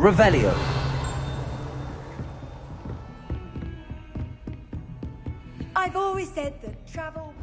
Revelio. I've always said that travel...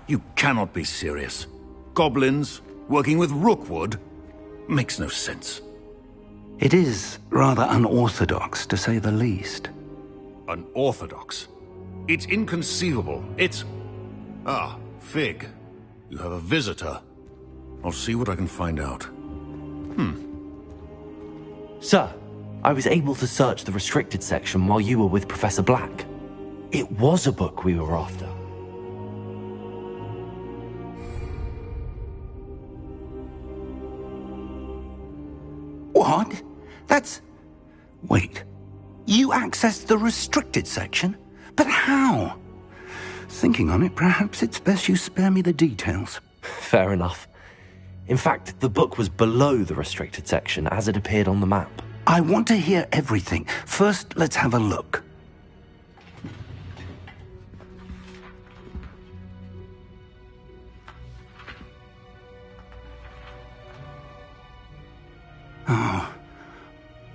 You cannot be serious. Goblins, working with Rookwood? Makes no sense. It is rather unorthodox, to say the least. Unorthodox? It's inconceivable. It's... Ah, Fig. You have a visitor. I'll see what I can find out. Sir, I was able to search the restricted section while you were with Professor Black. It was a book we were after. What? That's... Wait. You accessed the restricted section? But how? Thinking on it, perhaps it's best you spare me the details. Fair enough. In fact, the book was below the restricted section as it appeared on the map. I want to hear everything. First, let's have a look.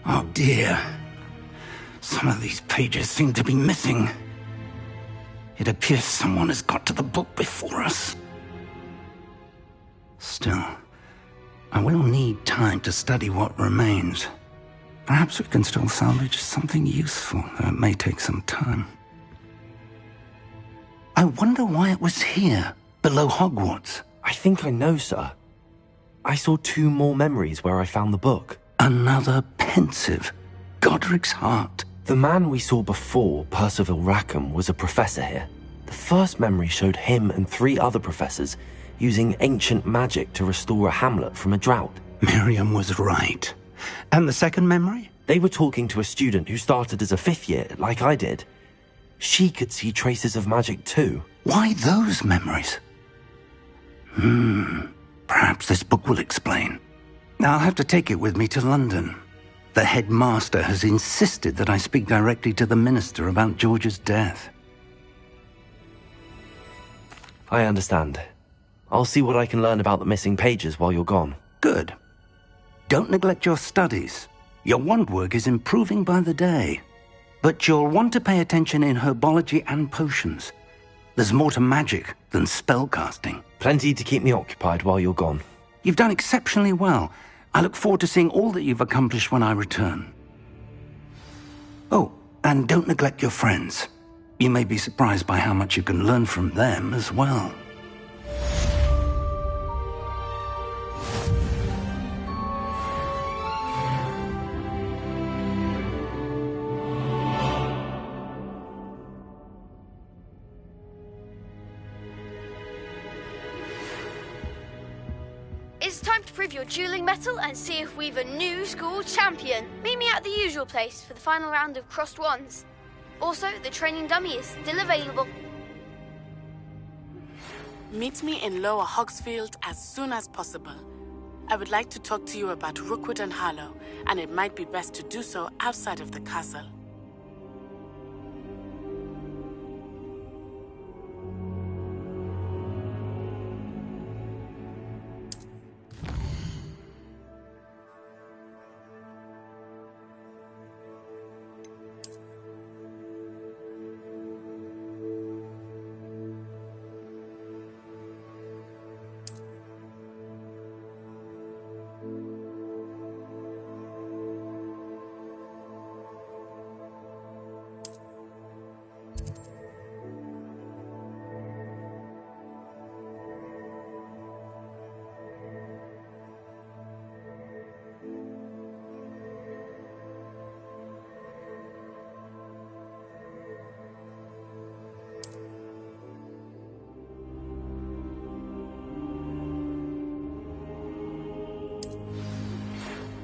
Oh dear. Some of these pages seem to be missing. It appears someone has got to the book before us. Still, I will need time to study what remains. Perhaps we can still salvage something useful, though it may take some time. I wonder why it was here, below Hogwarts. I think I know, sir. I saw 2 more memories where I found the book. Another pensive. Godric's heart. The man we saw before, Percival Rackham, was a professor here. The first memory showed him and 3 other professors using ancient magic to restore a hamlet from a drought. Miriam was right. And the second memory? They were talking to a student who started as a 5th year, like I did. She could see traces of magic too. Why those memories? Perhaps this book will explain. I'll have to take it with me to London. The headmaster has insisted that I speak directly to the minister about George's death. I understand. I'll see what I can learn about the missing pages while you're gone. Good. Don't neglect your studies. Your wand work is improving by the day. But you'll want to pay attention in herbology and potions. There's more to magic than spellcasting. Plenty to keep me occupied while you're gone. You've done exceptionally well. I look forward to seeing all that you've accomplished when I return. Oh, and don't neglect your friends. You may be surprised by how much you can learn from them as well. It's time to prove your dueling mettle and see if we've a new school champion. Meet me at the usual place for the final round of crossed wands. Also, the training dummy is still available. Meet me in Lower Hogsfield as soon as possible. I would like to talk to you about Rookwood and Harlow, and it might be best to do so outside of the castle.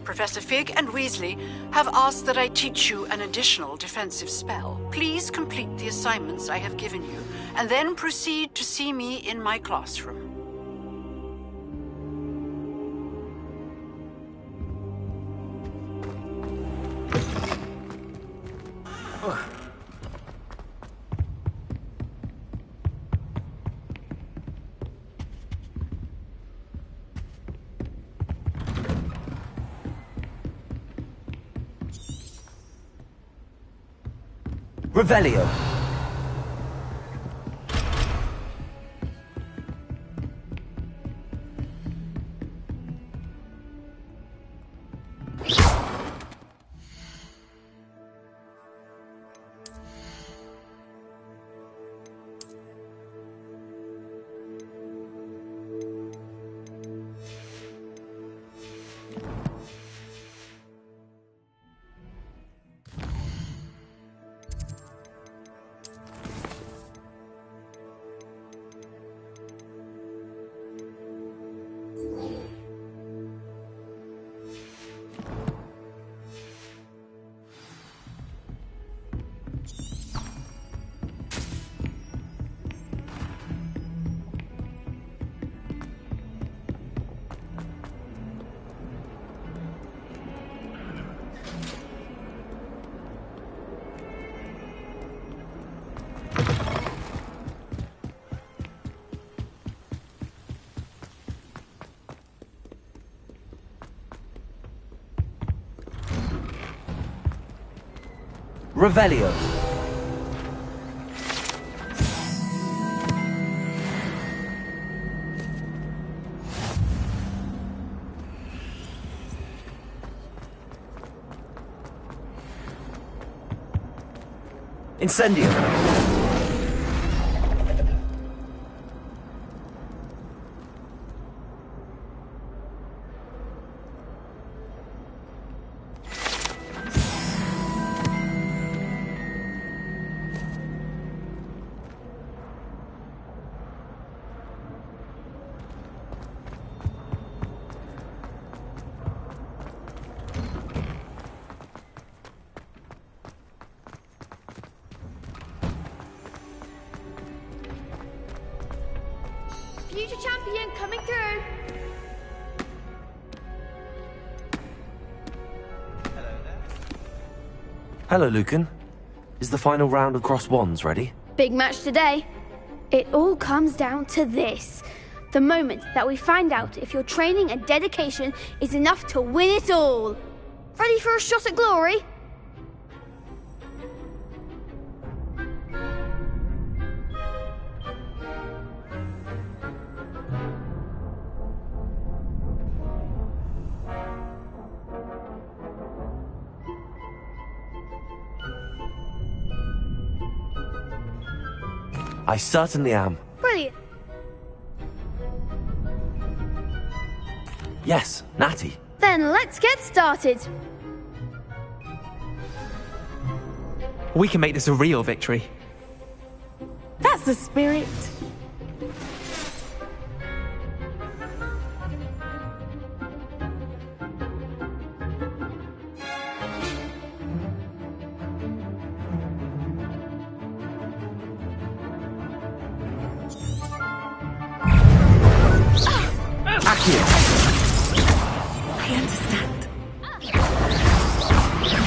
Professor Fig and Weasley have asked that I teach you an additional defensive spell. Please complete the assignments I have given you, and then proceed to see me in my classroom. Revelio. Revelio. Incendio. Future champion coming through. Hello, Lucan. Is the final round of Cross Wands ready? Big match today. It all comes down to this. The moment that we find out if your training and dedication is enough to win it all. Ready for a shot at glory? I certainly am. Brilliant. Yes, Natty. Then let's get started. We can make this a real victory. That's the spirit. I understand.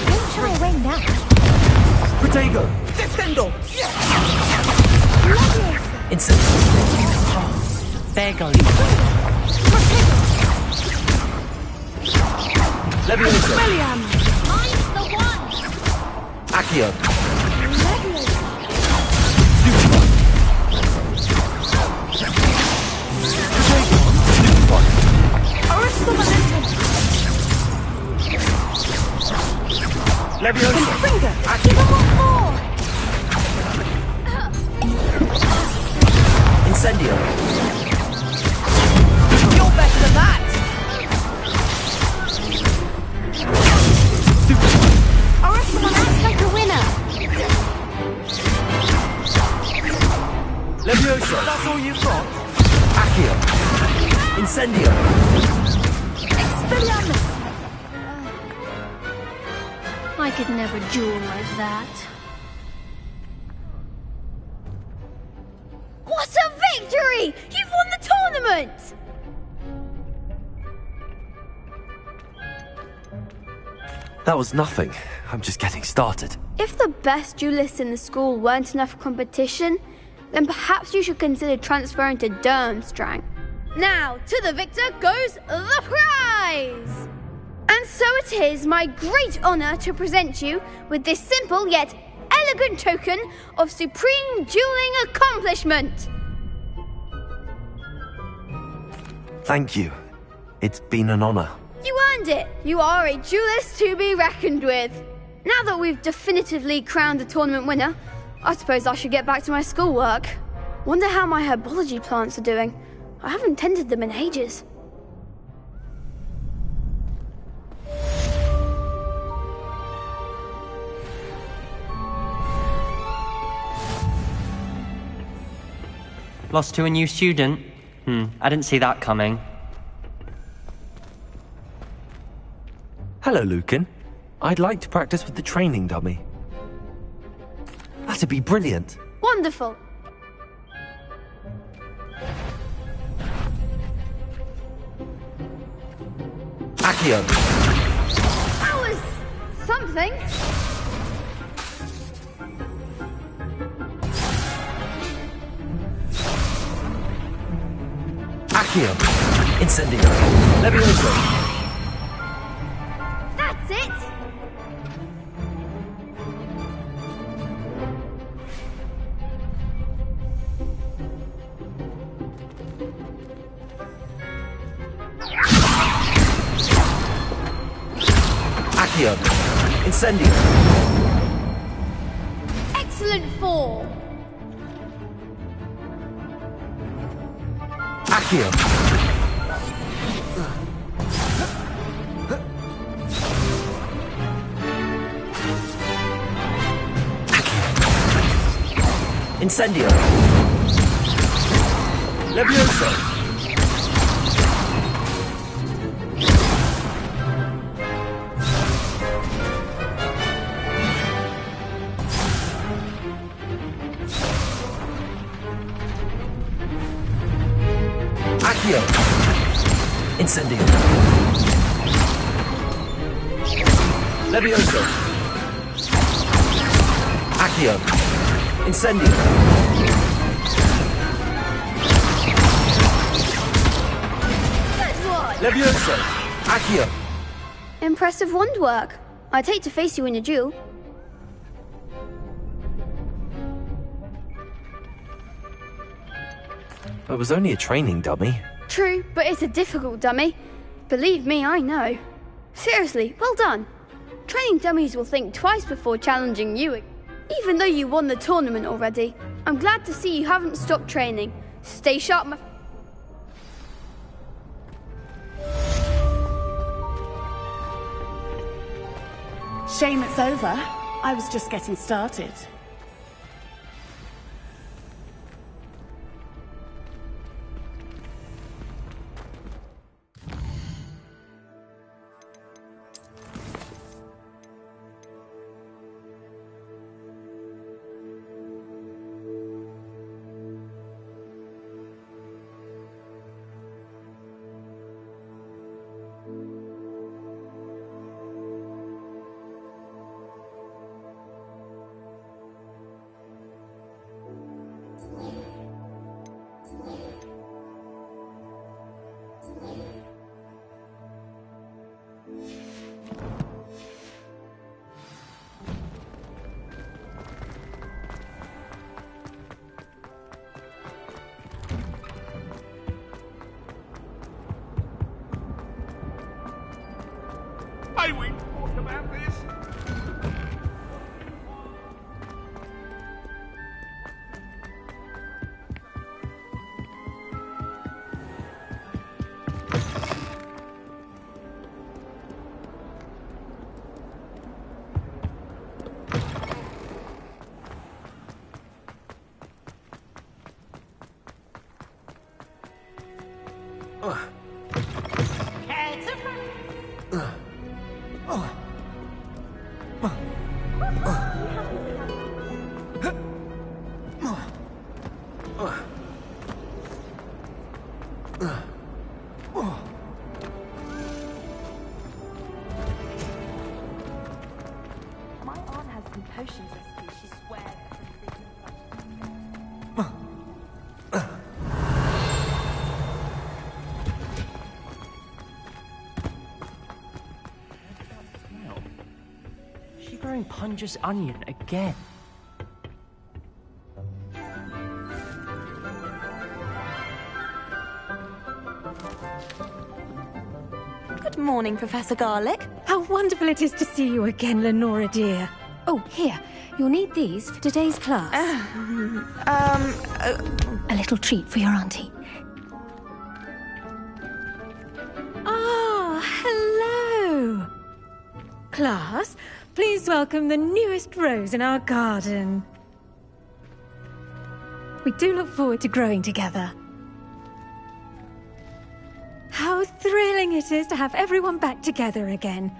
Don't shy away now. Protego. Descendo! Instant. Beggarly. Leviosa. William! I'm the one. Accio. Finger! Give him one more! Incendio. You're better than that! Arrest acts like a winner! Leviosa. That's all you've got? Accio. Incendio. Expelliarmus! I could never duel like that. What a victory! You've won the tournament! That was nothing. I'm just getting started. If the best duelists in the school weren't enough competition, then perhaps you should consider transferring to Durmstrang. Now, to the victor goes the prize! And so it is my great honor to present you with this simple yet elegant token of supreme dueling accomplishment. Thank you. It's been an honor. You earned it. You are a duelist to be reckoned with. Now that we've definitively crowned the tournament winner, I suppose I should get back to my schoolwork. Wonder how my herbology plants are doing. I haven't tended them in ages. Lost to a new student? I didn't see that coming. Hello, Lucan. I'd like to practice with the training dummy. That'd be brilliant. Wonderful. Accio. That was something. Accio. Incendio. Levioso. That's it. Accio. Incendio. Excellent form. Accio. Incendio. Levioso. Accio. Incendio. Levioso. Accio. Incendio. Good one. Levioso. Accio. Impressive wand work. I'd hate to face you in a duel. It was only a training dummy. True, but it's a difficult dummy. Believe me, I know. Seriously, well done. Training dummies will think twice before challenging you. Even though you won the tournament already, I'm glad to see you haven't stopped training. Stay sharp, my... Shame it's over. I was just getting started. I won't talk about this. She growing Punja's onion again. Good morning, Professor Garlick. How wonderful it is to see you again, Lenora dear. Oh, here. You'll need these for today's class. A little treat for your auntie. Ah, hello. Class, please welcome the newest rose in our garden. We do look forward to growing together. How thrilling it is to have everyone back together again.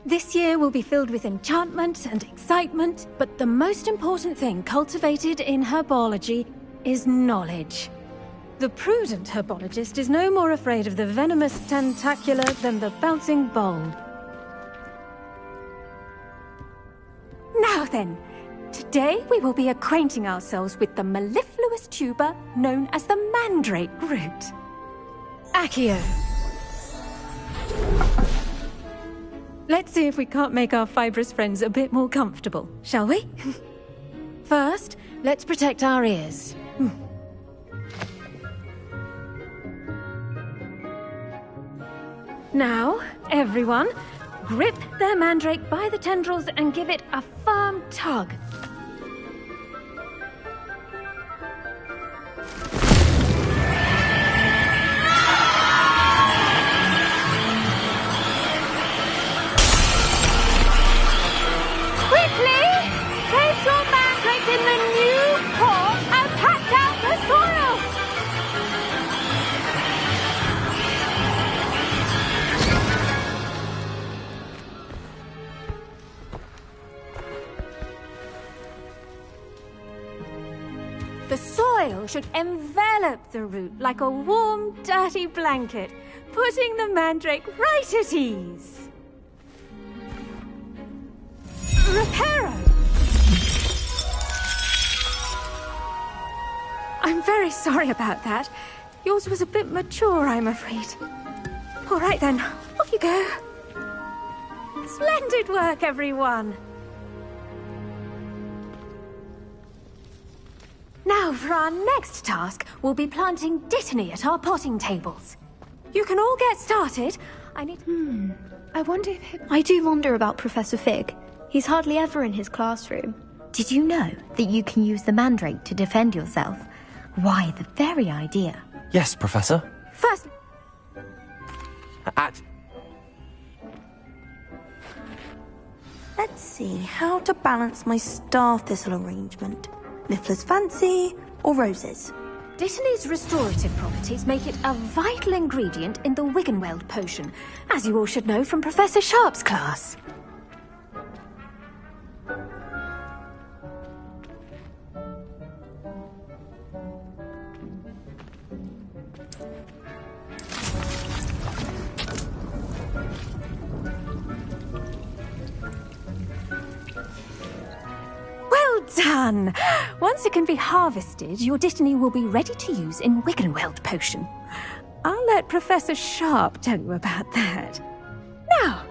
This year will be filled with enchantment and excitement, but the most important thing cultivated in herbology is knowledge. The prudent herbologist is no more afraid of the venomous tentacula than the bouncing bulb. Now then, today we will be acquainting ourselves with the mellifluous tuber known as the mandrake root. Accio. Let's see if we can't make our fibrous friends a bit more comfortable, shall we? First, let's protect our ears. Now, everyone, grip their mandrake by the tendrils and give it a firm tug. Quickly! Place your mandrake in the new pot and pat down the soil! The soil should envelop the root like a warm, dirty blanket, putting the mandrake right at ease. Reparo! I'm very sorry about that. Yours was a bit mature, I'm afraid. All right then, off you go. Splendid work, everyone. Now, for our next task, we'll be planting Dittany at our potting tables. You can all get started. I wonder if... I do wonder about Professor Fig. He's hardly ever in his classroom. Did you know that you can use the mandrake to defend yourself? Why, the very idea. Yes, Professor. First... Let's see how to balance my star thistle arrangement. Miffler's fancy or roses? Dittany's restorative properties make it a vital ingredient in the Wiggenweld potion, as you all should know from Professor Sharp's class. Well done! Once it can be harvested, your Dittany will be ready to use in Wiggenweld potion. I'll let Professor Sharp tell you about that. Now,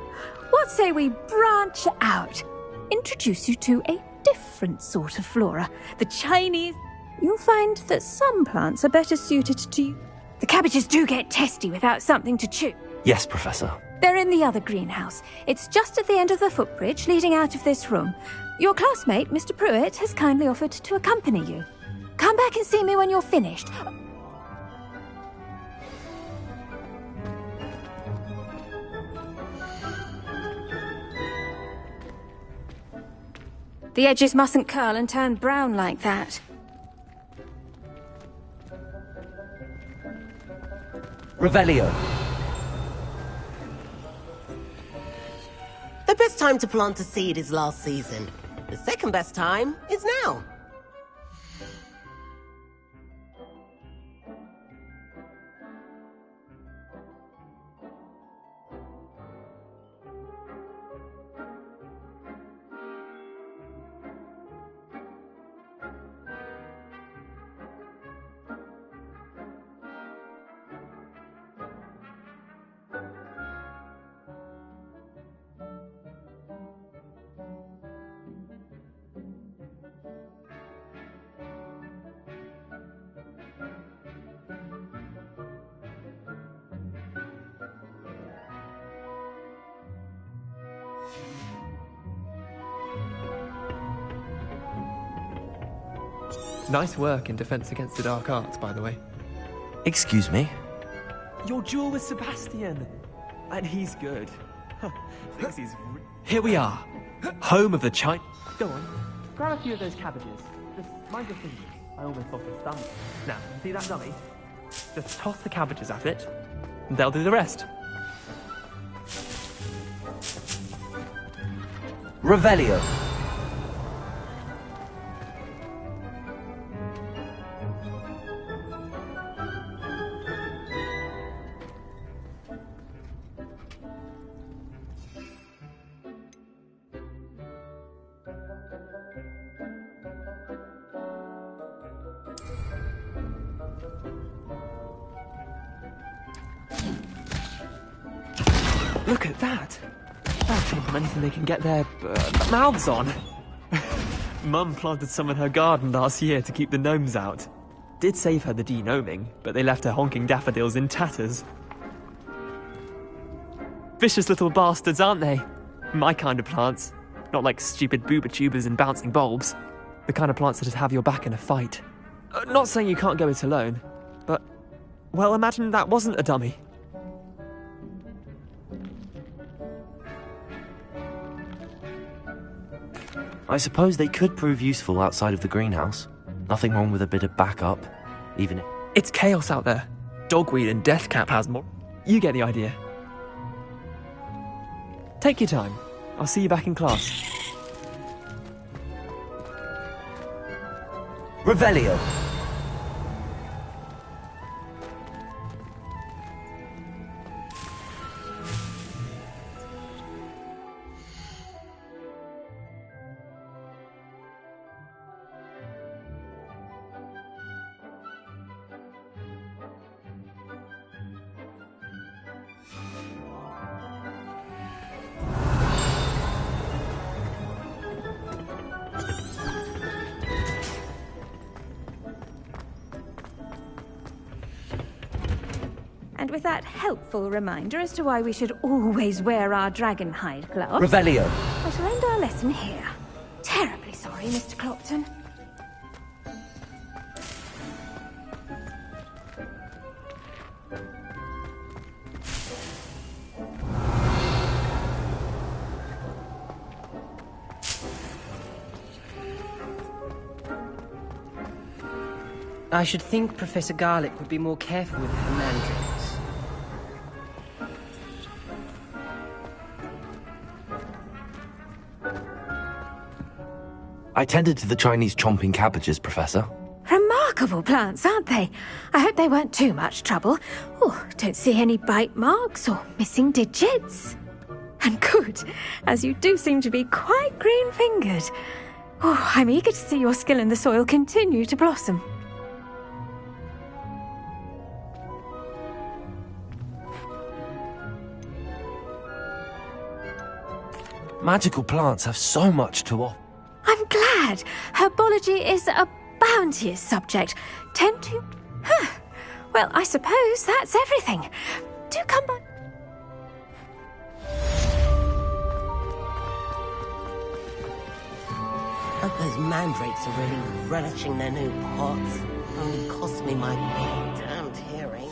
what say we branch out? Introduce you to a different sort of flora. The Chinese... You'll find that some plants are better suited to you. The cabbages do get testy without something to chew. Yes, Professor. They're in the other greenhouse. It's just at the end of the footbridge leading out of this room. Your classmate, Mr. Pruitt, has kindly offered to accompany you. Come back and see me when you're finished. The edges mustn't curl and turn brown like that. Revelio. The best time to plant a seed is last season. The second best time is now. Nice work in Defense Against the Dark Arts, by the way. Excuse me? Your duel with Sebastian! And he's good. Thinks he's... Here we are. Home of the China... Go on. Grab a few of those cabbages. Just mind your fingers. I almost lost his thumb. Now, see that dummy? Just toss the cabbages at it, and they'll do the rest. Revelio. Look at that! That'll show them anything they can get their mouths on. Mum planted some in her garden last year to keep the gnomes out. Did save her the de-gnoming, but they left her honking daffodils in tatters. Vicious little bastards, aren't they? My kind of plants. Not like stupid booba tubers and bouncing bulbs. The kind of plants that'd have your back in a fight. Not saying you can't go it alone, but... well, imagine that wasn't a dummy. I suppose they could prove useful outside of the greenhouse. Nothing wrong with a bit of backup, even if... It's chaos out there. Dogweed and Deathcap has more. You get the idea. Take your time. I'll see you back in class. Revelio. And with that helpful reminder as to why we should always wear our dragon hide gloves... Revelio. I shall end our lesson here. Terribly sorry, Mr. Clopton. I should think Professor Garlick would be more careful with her mandrakes. I tended to the Chinese chomping cabbages, Professor. Remarkable plants, aren't they? I hope they weren't too much trouble. Oh, don't see any bite marks or missing digits. And good, as you do seem to be quite green-fingered. Oh, I'm eager to see your skill in the soil continue to blossom. Magical plants have so much to offer. I'm glad. Herbology is a bounteous subject. Tend to... Well, I suppose that's everything. Do come back. Hope those mandrakes are really relishing their new pots. Only cost me my damned hearing.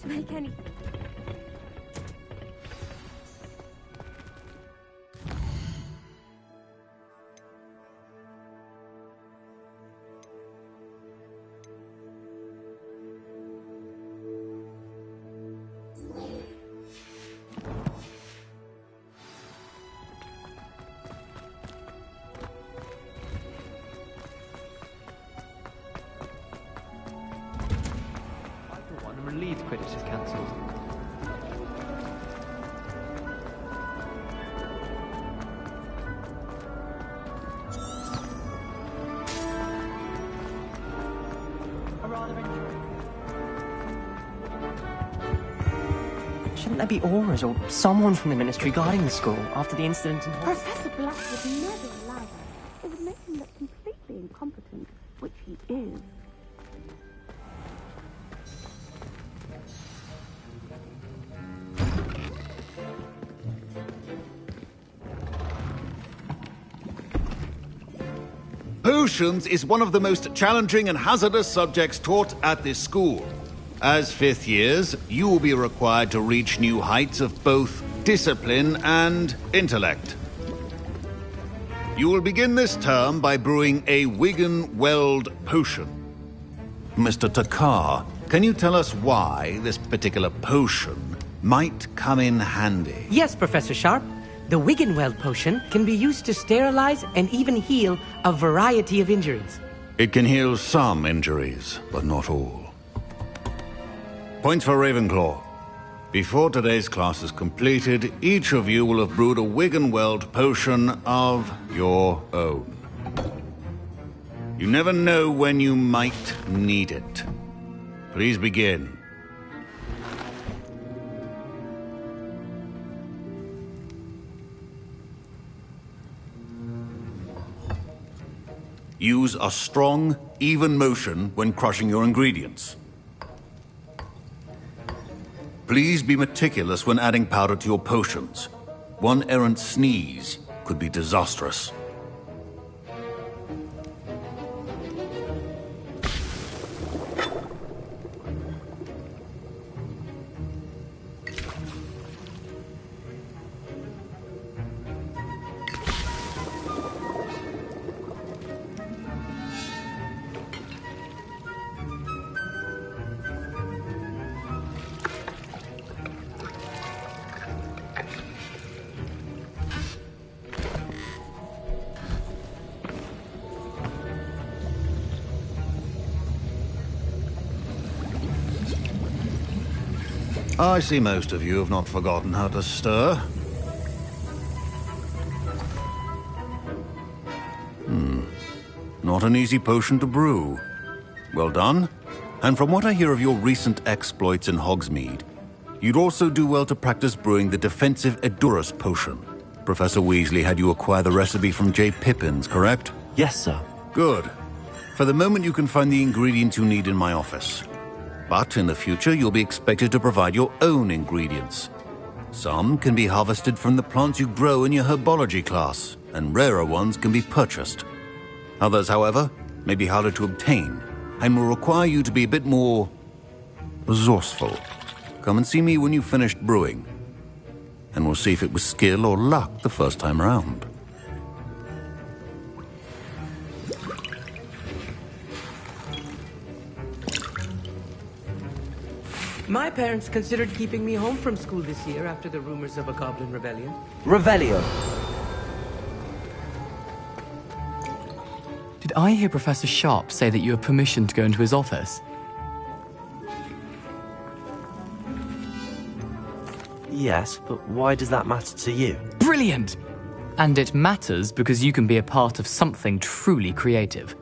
To make any... Relieved Quidditch is cancelled. Shouldn't there be auras or someone from the Ministry guarding the school after the incident in Professor Black would never allow that. It would make him look completely incompetent, which he is. Who Potions is one of the most challenging and hazardous subjects taught at this school. As fifth years, you will be required to reach new heights of both discipline and intellect. You will begin this term by brewing a Wiggenweld potion. Mr. Takar, can you tell us why this particular potion might come in handy? Yes, Professor Sharp. The Wiggenweld potion can be used to sterilize and even heal a variety of injuries. It can heal some injuries, but not all. Points for Ravenclaw. Before today's class is completed, each of you will have brewed a Wiggenweld potion of your own. You never know when you might need it. Please begin. Use a strong, even motion when crushing your ingredients. Please be meticulous when adding powder to your potions. One errant sneeze could be disastrous. I see most of you have not forgotten how to stir. Not an easy potion to brew. Well done. And from what I hear of your recent exploits in Hogsmeade, you'd also do well to practice brewing the defensive Edurus potion. Professor Weasley had you acquire the recipe from J. Pippin's, correct? Yes, sir. Good. For the moment, you can find the ingredients you need in my office. But in the future, you'll be expected to provide your own ingredients. Some can be harvested from the plants you grow in your herbology class, and rarer ones can be purchased. Others, however, may be harder to obtain, and will require you to be a bit more resourceful. Come and see me when you've finished brewing, and we'll see if it was skill or luck the first time around. My parents considered keeping me home from school this year after the rumors of a goblin rebellion. Revelio. Did I hear Professor Sharp say that you have permission to go into his office? Yes, but why does that matter to you? Brilliant! And it matters because you can be a part of something truly creative.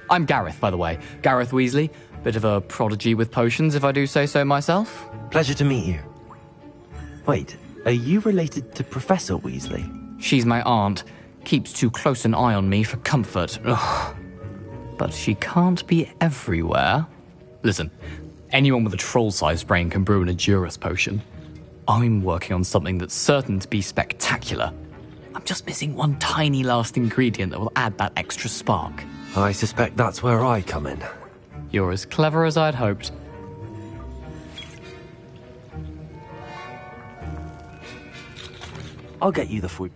I'm Gareth, by the way. Gareth Weasley. Bit of a prodigy with potions, if I do say so myself. Pleasure to meet you. Wait, are you related to Professor Weasley? She's my aunt. Keeps too close an eye on me for comfort. Ugh. But she can't be everywhere. Listen, anyone with a troll-sized brain can brew an Edurus potion. I'm working on something that's certain to be spectacular. I'm just missing one tiny last ingredient that will add that extra spark. I suspect that's where I come in. You're as clever as I'd hoped. I'll get you the food.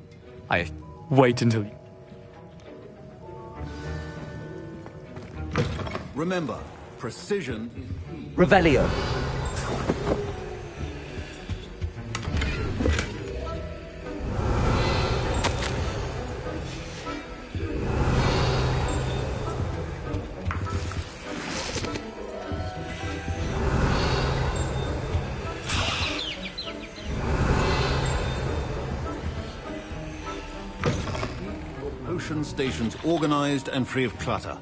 Wait until you... Remember, precision... Revelio. Stations organized and free of clutter.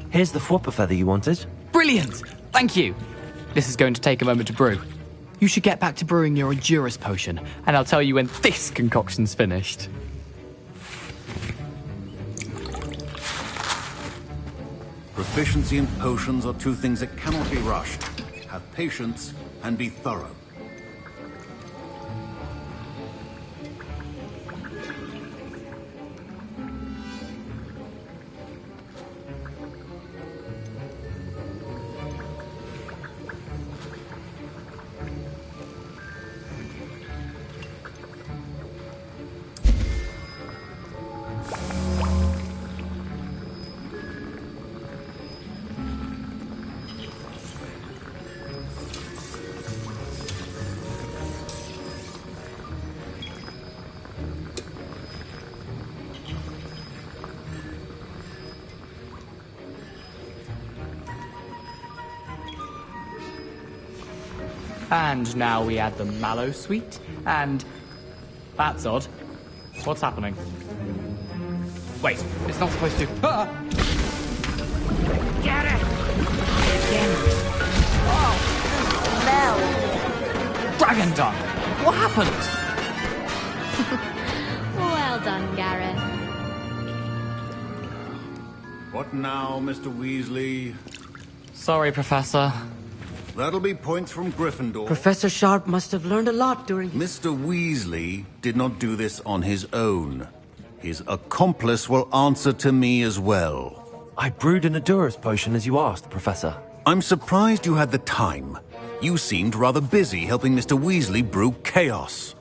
Here's the Flopper feather you wanted. Brilliant! Thank you! This is going to take a moment to brew. You should get back to brewing your Endurus potion, and I'll tell you when this concoction's finished. Proficiency in potions are two things that cannot be rushed. Have patience and be thorough. And now we add the mallow sweet, and... That's odd. What's happening? Wait, it's not supposed to... Ah! Get it! Oh, Dragon dung! What happened? Well done, Gareth. What now, Mr. Weasley? Sorry, Professor. That'll be points from Gryffindor. Professor Sharp must have learned a lot during... Mr. Weasley did not do this on his own. His accomplice will answer to me as well. I brewed an Endurus potion as you asked, Professor. I'm surprised you had the time. You seemed rather busy helping Mr. Weasley brew chaos.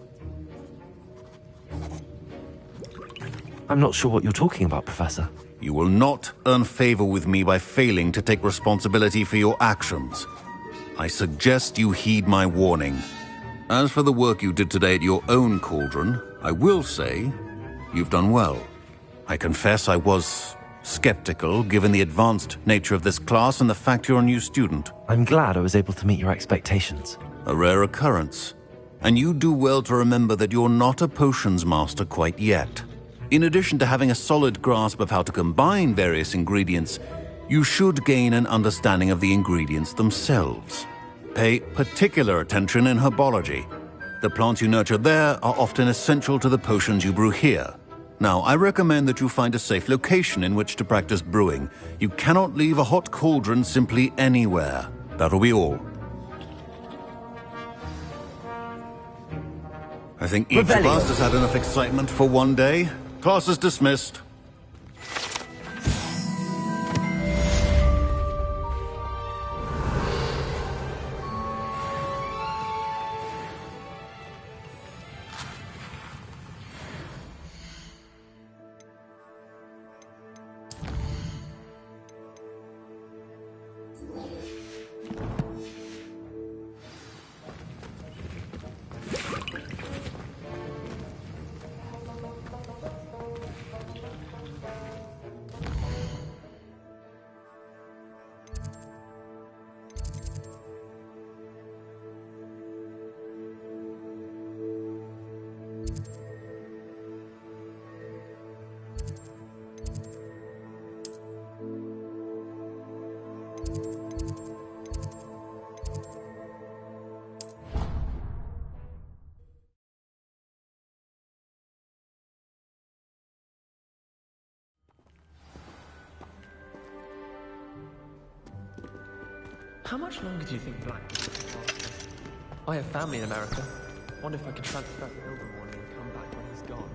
I'm not sure what you're talking about, Professor. You will not earn favor with me by failing to take responsibility for your actions. I suggest you heed my warning. As for the work you did today at your own cauldron, I will say you've done well. I confess I was skeptical given the advanced nature of this class and the fact you're a new student. I'm glad I was able to meet your expectations. A rare occurrence. And you do well to remember that you're not a potions master quite yet. In addition to having a solid grasp of how to combine various ingredients, you should gain an understanding of the ingredients themselves. Pay particular attention in herbology. The plants you nurture there are often essential to the potions you brew here. Now, I recommend that you find a safe location in which to practice brewing. You cannot leave a hot cauldron simply anywhere. That'll be all. I think each of us has had enough excitement for one day. Class is dismissed. How much longer do you think Black can last? I have family in America. Wonder if I could transfer Ilvermorny and come back when he's gone.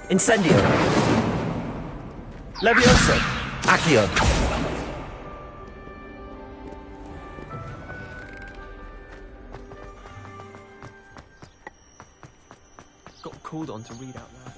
Incendio. Levioso. Accio. Got called on to read out loud.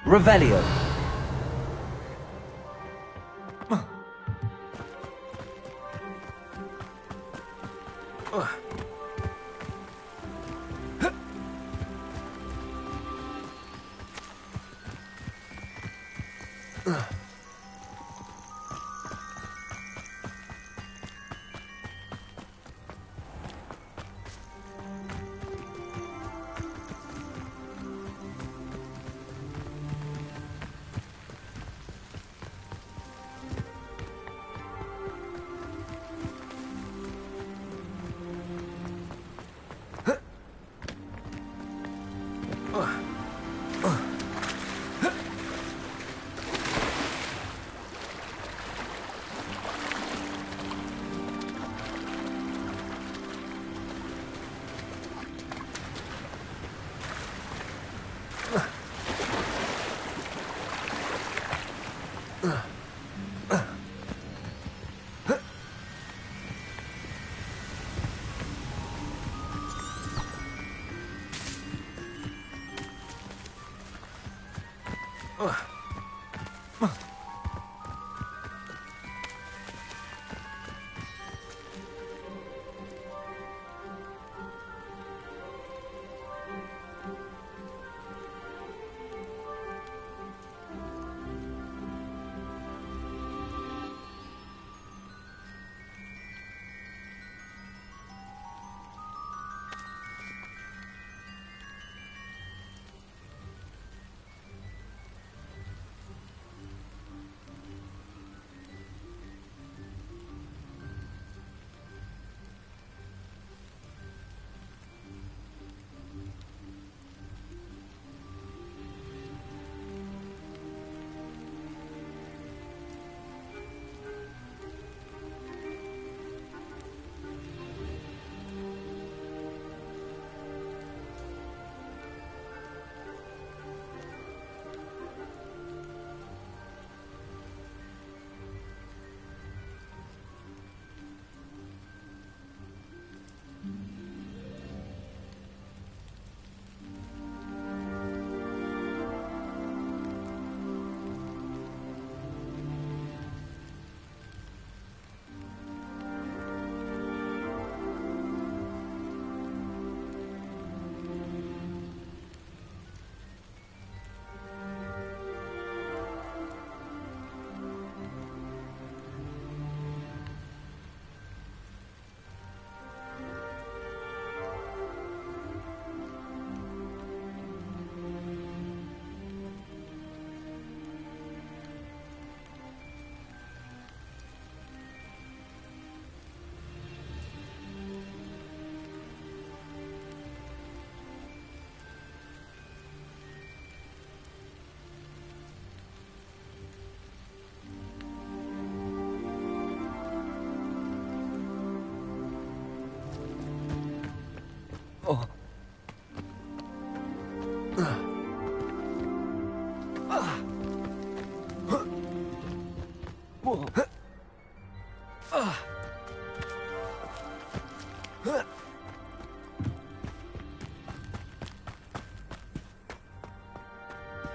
Revelio.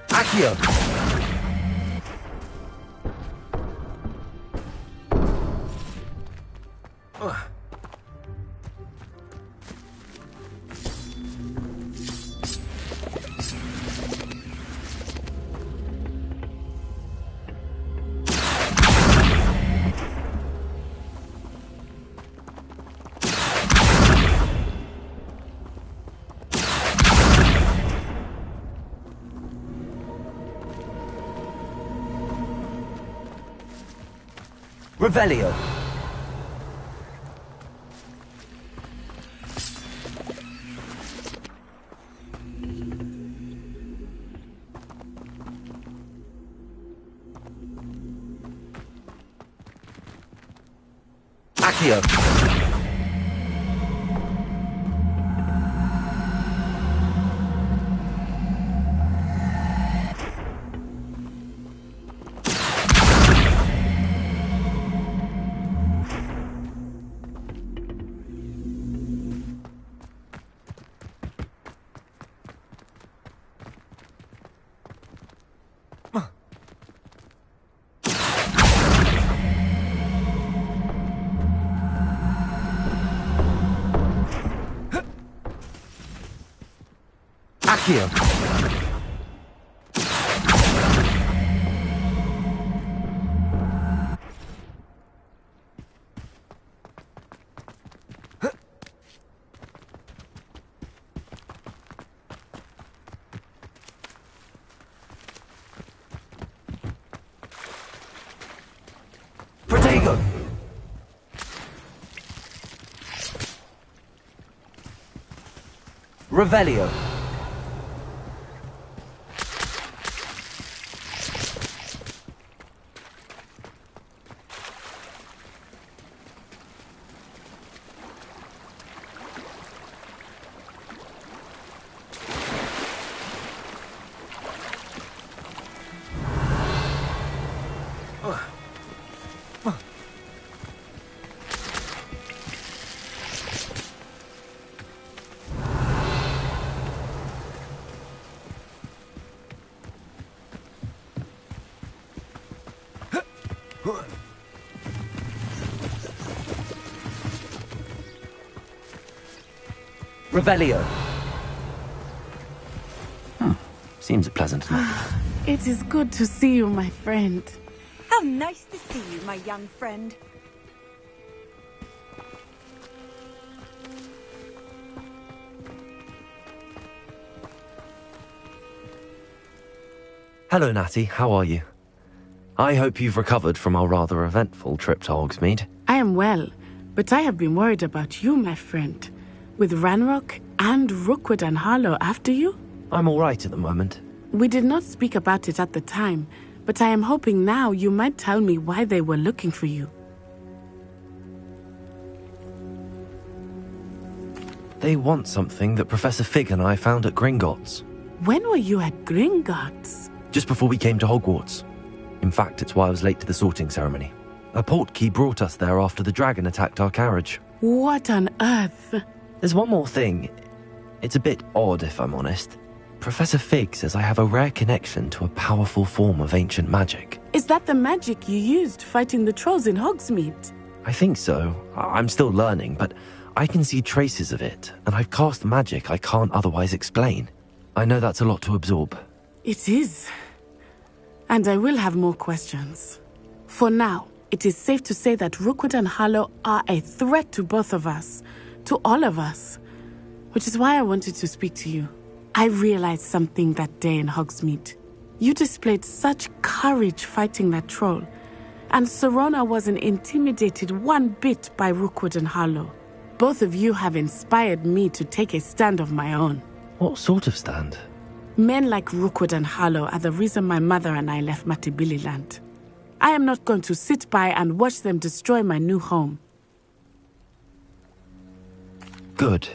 Accio! Revelio. Accio. Accio. Protego. Revelio. Revelio. Seems pleasant enough. It is good to see you, my friend. How nice to see you, my young friend. Hello, Natty. How are you? I hope you've recovered from our rather eventful trip to Hogsmeade. I am well, but I have been worried about you, my friend. With Ranrock and Rookwood and Harlow after you? I'm all right at the moment. We did not speak about it at the time, but I am hoping now you might tell me why they were looking for you. They want something that Professor Fig and I found at Gringotts. When were you at Gringotts? Just before we came to Hogwarts. In fact, it's why I was late to the sorting ceremony. A portkey brought us there after the dragon attacked our carriage. What on earth? There's one more thing. It's a bit odd, if I'm honest. Professor Fig says I have a rare connection to a powerful form of ancient magic. Is that the magic you used fighting the trolls in Hogsmeade? I think so. I'm still learning, but I can see traces of it, and I've cast magic I can't otherwise explain. I know that's a lot to absorb. It is. And I will have more questions. For now, it is safe to say that Rookwood and Harlow are a threat to both of us, to all of us, which is why I wanted to speak to you. I realized something that day in Hogsmeade. You displayed such courage fighting that troll, and Serona wasn't intimidated one bit by Rookwood and Harlow. Both of you have inspired me to take a stand of my own. What sort of stand? Men like Rookwood and Harlow are the reason my mother and I left Matibili Land. I am not going to sit by and watch them destroy my new home. Good.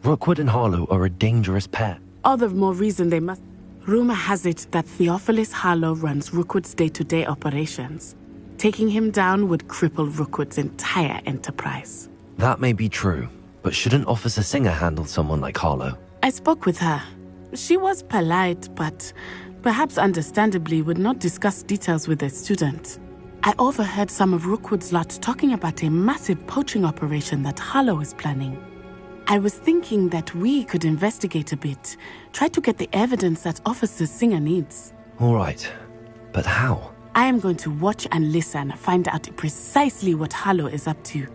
Rookwood and Harlow are a dangerous pair. All the more reason they must... Rumor has it that Theophilus Harlow runs Rookwood's day-to-day operations. Taking him down would cripple Rookwood's entire enterprise. That may be true, but shouldn't Officer Singer handle someone like Harlow? I spoke with her. She was polite, but perhaps understandably would not discuss details with a student. I overheard some of Rookwood's lot talking about a massive poaching operation that Harlow is planning. I was thinking that we could investigate a bit, try to get the evidence that Officer Singer needs. All right, but how? I am going to watch and listen, find out precisely what Harlow is up to.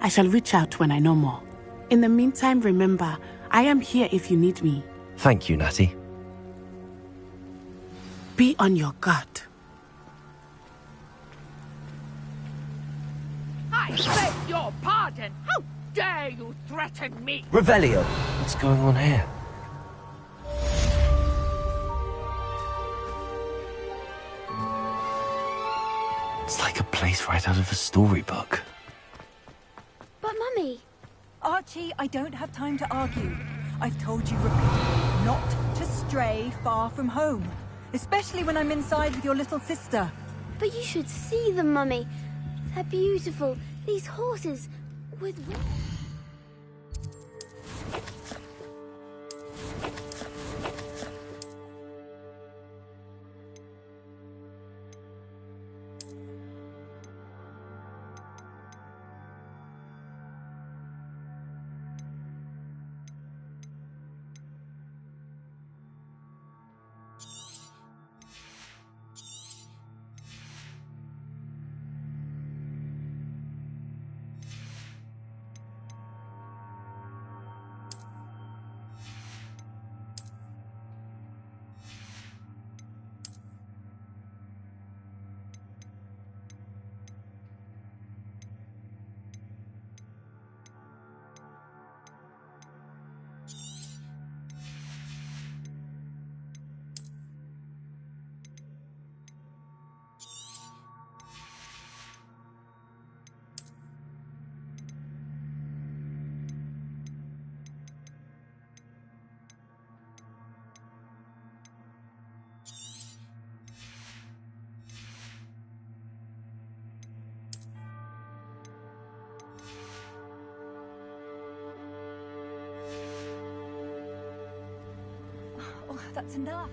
I shall reach out when I know more. In the meantime, remember, I am here if you need me. Thank you, Natty. Be on your guard. I beg your pardon! How dare you threaten me? Revelio. What's going on here? It's like a place right out of a storybook. But Mummy... Archie, I don't have time to argue. I've told you repeatedly not to stray far from home. Especially when I'm inside with your little sister. But you should see them, Mummy. They're beautiful. These horses with... Oh, that's enough.